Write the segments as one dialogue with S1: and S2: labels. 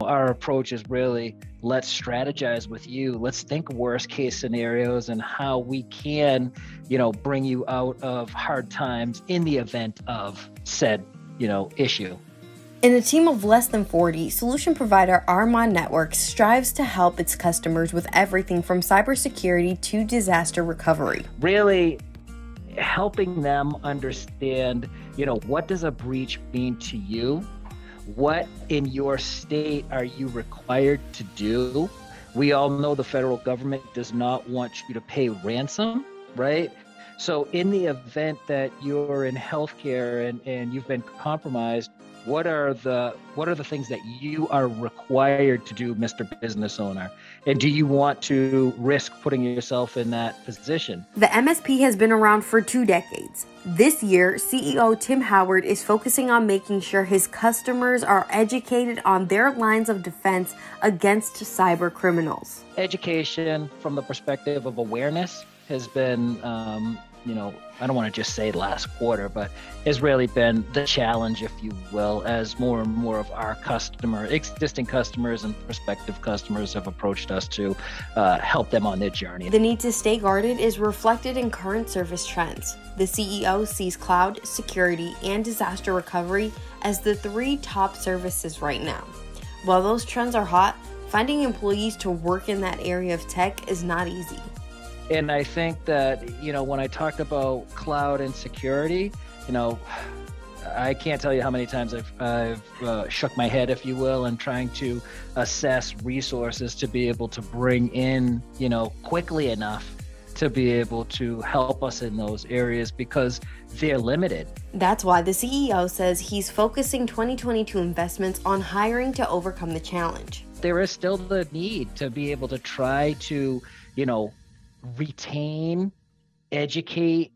S1: our approach is really, let's strategize with you. Let's think worst case scenarios and how we can, bring you out of hard times in the event of said, issue.
S2: In a team of less than 40, solution provider RMON Networks strives to help its customers with everything from cybersecurity to disaster recovery.
S1: Really helping them understand, what does a breach mean to you? What in your state are you required to do? We all know the federal government does not want you to pay ransom, right? So in the event that you're in healthcare and you've been compromised, what are the things that you are required to do, Mr. Business Owner? And do you want to risk putting yourself in that position?
S2: The MSP has been around for 2 decades. This year, CEO Tim Howard is focusing on making sure his customers are educated on their lines of defense against cyber criminals.
S1: Education from the perspective of awareness has been, I don't want to just say last quarter, but has really been the challenge, if you will, as more and more of our existing customers and prospective customers have approached us to help them on their journey.
S2: The need to stay guarded is reflected in current service trends. The CEO sees cloud, security, and disaster recovery as the 3 top services right now. While those trends are hot, finding employees to work in that area of tech is not easy.
S1: And I think that, when I talk about cloud and security, I can't tell you how many times I've shook my head, if you will, and trying to assess resources to be able to bring in, quickly enough to be able to help us in those areas because they're limited.
S2: That's why the CEO says he's focusing 2022 investments on hiring to overcome the challenge.
S1: There is still the need to be able to try to, retain, educate,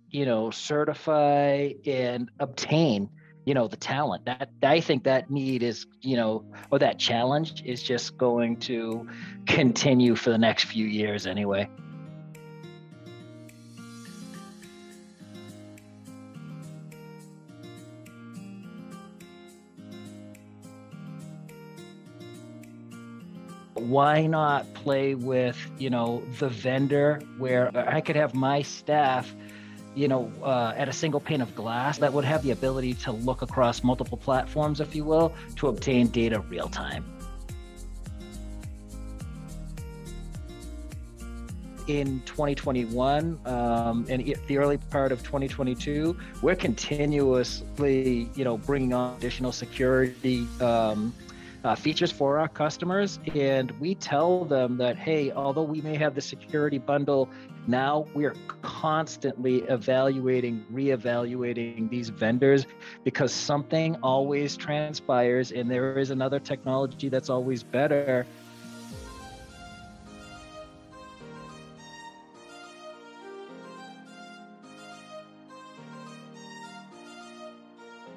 S1: certify, and obtain, the talent. That I think that need is, or that challenge is just going to continue for the next few years anyway. Why not play with, the vendor where I could have my staff, at a single pane of glass that would have the ability to look across multiple platforms, if you will, to obtain data real time. In 2021 and the early part of 2022, we're continuously, bringing on additional security features for our customers. And we tell them that, hey, although we may have the security bundle now, we are constantly reevaluating these vendors because something always transpires and there is another technology that's always better